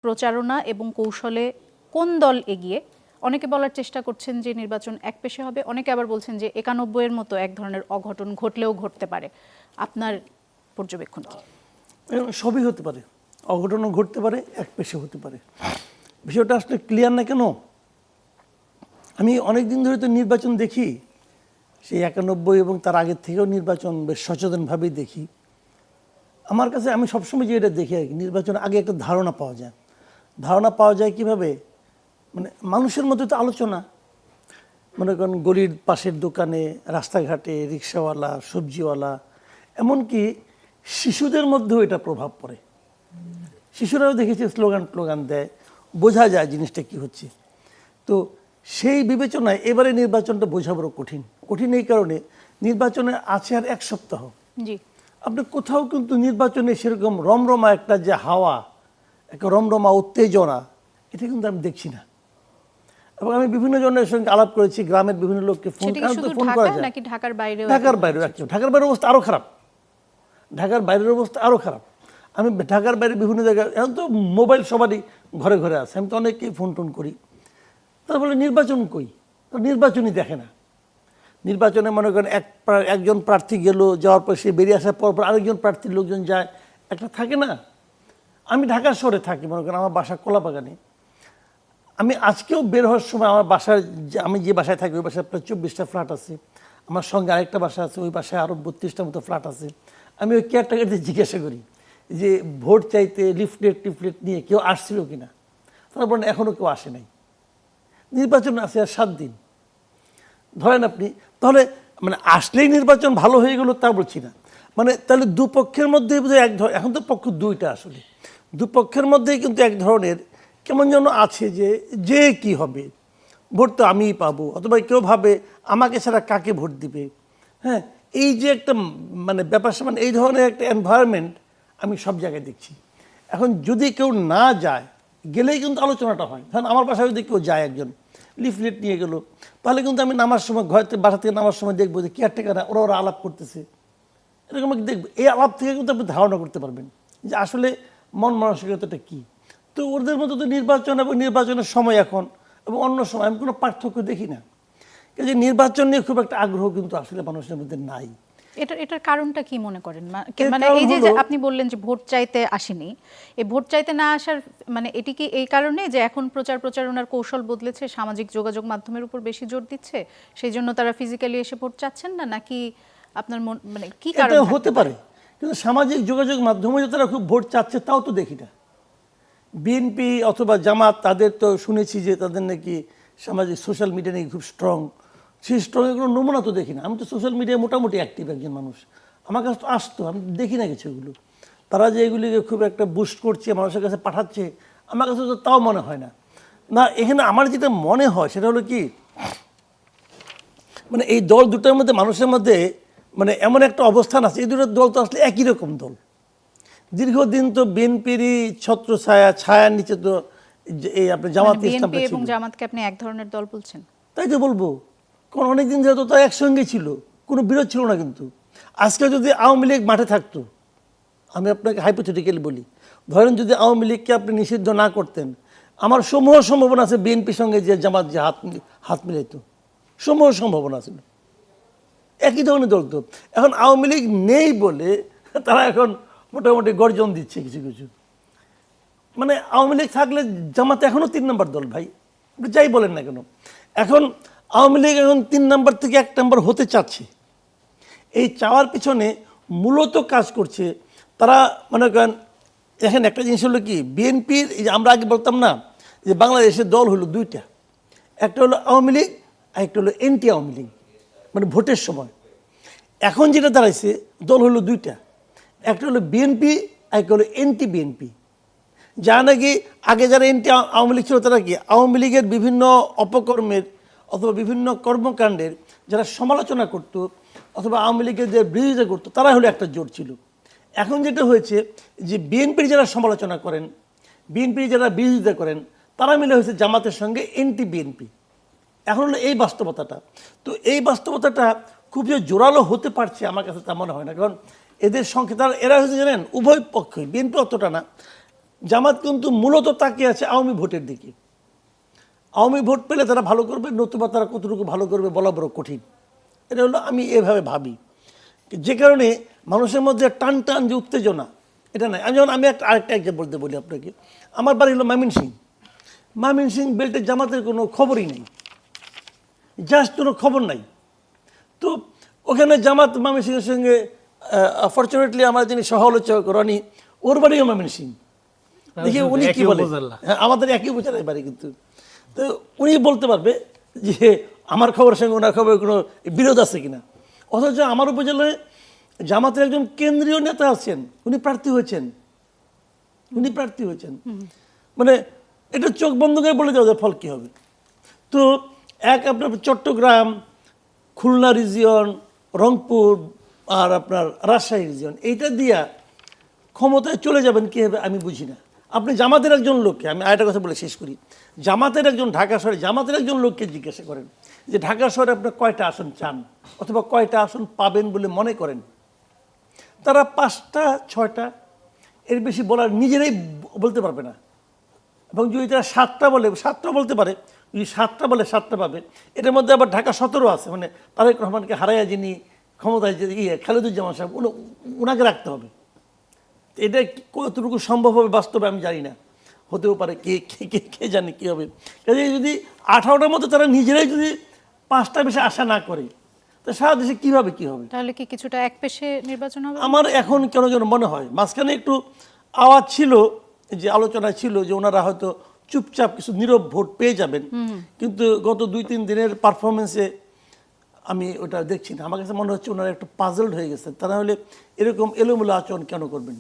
প্রচারণা এবং কৌশলে কোন দল এগিয়ে? অনেকে বলার চেষ্টা করছেন যে নির্বাচন একপেশে হবে, অনেকে আবার বলছেন যে ৯১-এর মতো এক ধরনের অঘটন ঘটলেও ঘটতে পারে। আপনার পর্যবেক্ষণ কি? সবই হতে পারে, অঘটনও ঘটতে পারে, একপেশে হতে পারে। বিষয়টা আসলে ক্লিয়ার না কেন? আমি অনেক দিন ধরে তো নির্বাচন দেখি, সেই ৯১ এবং তার আগের থেকেও নির্বাচন বেশ সচেতনভাবেই দেখি। আমার কাছে আমি সবসময় যে এটা দেখি আর কি, নির্বাচনের আগে একটা ধারণা পাওয়া যায়। ধারণা পাওয়া যায় কিভাবে? মানে মানুষের মধ্যে তো আলোচনা, মনে করেন গলির পাশের দোকানে, রাস্তাঘাটে, রিক্সাওয়ালা, সবজিওয়ালা, এমনকি শিশুদের মধ্যেও এটা প্রভাব পড়ে। শিশুরাও দেখেছি স্লোগান দেয়, বোঝা যায় জিনিসটা কি হচ্ছে। তো সেই বিবেচনায় এবারে নির্বাচনটা বোঝা বড় কঠিন এই কারণে, নির্বাচনে আছে আর এক সপ্তাহ। জি, আপনি কোথাও কিন্তু নির্বাচনে সেরকম রমরমা একটা যে হাওয়া, একটা রমরমা উত্তেজনা, এটা কিন্তু আমি দেখছি না। এবং আমি বিভিন্ন জনের সঙ্গে আলাপ করেছি, গ্রামের বিভিন্ন লোককে ফোন করা যায়। নাকি ঢাকার বাইরেও? ঢাকার বাইরের অবস্থা আরো খারাপ। ঢাকার বাইরের অবস্থা আরো খারাপ। আমি ঢাকার বাইরে বিভিন্ন জায়গায়, এখন তো মোবাইল সবারই ঘরে ঘরে আছে, আমি তো অনেককেই ফোন টোন করি। তারা বলে নির্বাচন কই? নির্বাচনই দেখে না। নির্বাচনে মনে করেন একজন প্রার্থী গেল, যাওয়ার পর সে বেরিয়ে আসার পর আরেকজন প্রার্থীর লোকজন যায়, একটা থাকে না। আমি ঢাকা শহরে থাকি, মনে করেন আমার বাসা কলাবাগানে। আমি আজকেও বের হওয়ার সময় আমার বাসায়, আমি যে বাসায় থাকি ওই বাসায় প্রায় ২৪টা ফ্ল্যাট আছে, আমার সঙ্গে আরেকটা বাসা আছে, ওই বাসায় আরও ৩২টার মতো ফ্ল্যাট আছে। আমি ওই কেয়ারটেকারদের জিজ্ঞাসা করি যে ভোট চাইতে লিফলেট নিয়ে কেউ আসছিল কিনা। তারা বলেন এখনও কেউ আসে নাই। নির্বাচন আছে আর ৭ দিন। ধরেন আপনি তাহলে মানে আসলেই নির্বাচন ভালো হয়ে গেল তা বলছি না, মানে তাহলে দুপক্ষের মধ্যে এক ধরনের, এখন তো পক্ষ দুইটা, আসলে দুপক্ষের মধ্যেই কিন্তু এক ধরনের কেমন যেন আছে যে কি হবে, ভোট তো আমিই পাবো, অথবা কেউ ভাবে আমাকে ছাড়া কাকে ভোট দিবে। হ্যাঁ, এই যে একটা মানে ব্যাপার, মানে এই ধরনের একটা এনভায়রনমেন্ট আমি সব জায়গায় দেখছি। এখন যদি কেউ না যায়, গেলেই কিন্তু আলোচনাটা হয়। ধরেন আমার বাসায় যদি কেউ যায়, একজন লিফলেট নিয়ে গেল, তাহলে কিন্তু আমি নামার সময়, ঘর থেকে বাসা থেকে নামার সময় দেখবো যে কেয়ারটেকাররা ওরা আলাপ করতেছে, এরকম দেখবো। এই আলাপ থেকে কিন্তু আপনি ধারণা করতে পারবেন যে আসলে মন মানসিকতাটা কী। তো ওদের মধ্যে তো নির্বাচন এবং নির্বাচনের সময় এখন এবং অন্য সময় আমি কোনো পার্থক্য দেখি না। যে নির্বাচন নিয়ে খুব একটা আগ্রহ কিন্তু আসলে মানুষের মধ্যে নাই। এটার কারণটা কি মনে করেন? মানে এই যে আপনি বললেন যে ভোট চাইতে আসেনি, এই ভোট চাইতে না আসার মানে এটি কি এই কারণে যে এখন প্রচারণার কৌশল বদলেছে, সামাজিক যোগাযোগ মাধ্যমের উপর বেশি জোর দিচ্ছে, সেই জন্য তারা ফিজিক্যালি এসে ভোট চাচ্ছেন না, নাকি আপনার মানে কি কারণ হতে পারে? কিন্তু সামাজিক যোগাযোগ মাধ্যমে যে তারা খুব ভোট চাচ্ছে তাও তো দেখি না। বিএনপি অথবা জামাত, তাদের তো শুনেছি যে তাদের নাকি সামাজিক সোশ্যাল মিডিয়া নাকি খুব স্ট্রং। সেই স্ট্রংয়ের কোনো নমুনা তো দেখি না। আমি তো সোশ্যাল মিডিয়ায় মোটামুটি অ্যাক্টিভ একজন মানুষ, আমার কাছে তো আসতো, আমি দেখি না কিছু এগুলো। তারা যে এগুলিকে খুব একটা বুস্ট করছে, মানুষের কাছে পাঠাচ্ছে, আমার কাছে তো তাও মনে হয় না। না, এখানে আমার যেটা মনে হয় সেটা হলো কি, মানে এই দল দুটোর মধ্যে, মানুষের মধ্যে মানে এমন একটা অবস্থান আছে, এই দুটো দল তো আসলে একই রকম দল। দীর্ঘদিন তো বিএনপিরই ছত্র ছায়ার নিচে তো এই আপনার জামাত ইসলাম এবং জামাতকে আপনি এক ধরনের দল বলছেন? তাই তো বলবো, কারণ অনেকদিন ধরে তো তারা একসঙ্গে ছিল, কোনো বিরোধ ছিল না। কিন্তু আজকে যদি আওয়ামী লীগ মাঠে থাকতো, আমি আপনাকে হাইপোথেটিক্যালি বলি, ধরেন যদি আওয়ামী লীগকে আপনি নিষিদ্ধ না করতেন, আমার সমূহ সম্ভাবনা আছে বিএনপির সঙ্গে যে জামাত যে হাত মিলাইতো, সমূহ সম্ভাবনা ছিল। একই ধরনের দল তো। এখন আওয়ামী লীগ নেই বলে তারা এখন মোটামুটি গর্জন দিচ্ছে কিছু কিছু। মানে আওয়ামী লীগ থাকলে জামাত এখনও ৩ নম্বর দল ভাই, যাই বলেন না কেন। এখন আওয়ামী লীগ এখন ৩ নম্বর থেকে ১ নম্বর হতে চাচ্ছে। এই চাওয়ার পিছনে মূলত কাজ করছে তারা, মনে করেন এখানে একটা জিনিস হলো কি, বিএনপির, আমরা আগে বলতাম না যে বাংলাদেশের দল হলো দুইটা, একটা হলো আওয়ামী লীগ আর একটা হলো এন্টি আওয়ামী লীগ, মানে ভোটের সময়। এখন যেটা দাঁড়াইছে, দল হলো দুইটা, একটা হলো বিএনপি আর একটা হলো এন্টি বিএনপি। যা নাকি আগে যারা এন্টি আওয়ামী লীগ ছিল, তারা কি আওয়ামী লীগের বিভিন্ন অপকর্মের অথবা বিভিন্ন কর্মকাণ্ডের যারা সমালোচনা করত, অথবা আওয়ামী লীগের যে বিরোধিতা করতো, তারা হলো একটা জোট ছিল। এখন যেটা হয়েছে যে বিএনপির যারা সমালোচনা করেন, বিএনপির যারা বিরোধিতা করেন, তারা মিলে হয়েছে জামাতের সঙ্গে এন্টি বিএনপি। এখন হলো এই বাস্তবতাটা। তো এই বাস্তবতাটা খুব যে জোরালো হতে পারছে আমার কাছে তা মনে হয় না। কারণ এদের সংখ্যা, এরা হচ্ছে জানেন উভয় পক্ষই, বিএনপি অতটা না, জামাত কিন্তু মূলত তাকিয়ে আছে আওয়ামী ভোটের দিকে। আওয়ামী ভোট পেলে তারা ভালো করবে, নতুবা তারা কতটুকু ভালো করবে বলা বড় কঠিন। এটা হলো আমি এভাবে ভাবি, যে কারণে মানুষের মধ্যে টান টান যে উত্তেজনা এটা নাই। আমি আরেকটা এক্সাম্পল দিয়ে বলি আপনাকে। আমার বাড়ি হলো ময়মনসিংহ বেল্টের জামাতের কোনো খবরই নেই, জাস্ট কোনো খবর নাই। তো ওখানে জামাত ময়মনসিংহের সঙ্গে ফর্চুনেটলি আমার যিনি সহ আলোচক রনি, ওর বাড়িও ময়মনসিংহ। দেখি উনি কি বলে, হ্যাঁ আমাদের একই উপজেলায় বাড়ি, কিন্তু তো উনি বলতে পারবে যে আমার খবরের সঙ্গে ওনার খবরের কোনো বিরোধ আছে কিনা। অথচ আমার উপজেলায় জামাতের একজন কেন্দ্রীয় নেতা আছেন, উনি প্রার্থী হয়েছেন। মানে এটা চোখ বন্ধ করে বলে দেওয়া যায় ফল কী হবে। তো আপনার চট্টগ্রাম, খুলনা রিজিয়ন, রংপুর আর আপনার রাজশাহী রিজিয়ন, এইটা দিয়া ক্ষমতায় চলে যাবেন কীভাবে আমি বুঝি না। আপনি জামাতের একজন লোককে, আমি আরেকটা কথা বলে শেষ করি, ঢাকা শহরে জামাতের একজন লোককে জিজ্ঞাসা করেন যে ঢাকা শহরে আপনার কয়টা আসন চান অথবা কয়টা আসন পাবেন বলে মনে করেন, তারা 5টা 6টা, এর বেশি বলার নিজেরাই বলতে পারবে না। এবং যদি তারা 7টা বলে 7টা বলতে পারে, যদি 7টা বলে 7টা পাবে। এটার মধ্যে আবার ঢাকা 17 আছে, মানে তারেক রহমানকে হারাইয়া যিনি ক্ষমতায় যে খালেদুজ্জামান সাহেব, ওনাকে রাখতে হবে। এটা কতটুকু সম্ভব হবে বাস্তবে আমি জানি না, হতেও পারে, কে জানে কী হবে। কাজে যদি 18টার মধ্যে তারা নিজেরাই যদি 5টা বেশি আশা না করে, তো সারা দেশে কীভাবে কী হবে? তাহলে কি কিছুটা একপেশে নির্বাচন হবে? আমার এখন কেন যেন মনে হয় মাঝখানে একটু আওয়াজ ছিল, যে আলোচনা ছিল যে ওনারা হয়তো চুপচাপ কিছু নীরব ভোট পেয়ে যাবেন, কিন্তু গত 2-3 দিনের পারফরমেন্সে আমি ওটা দেখছি না। আমার কাছে মনে হচ্ছে ওনারা একটু পাজলড হয়ে গেছে। তারা হলে এরকম এলোমেলো আচরণ কেন করবেন?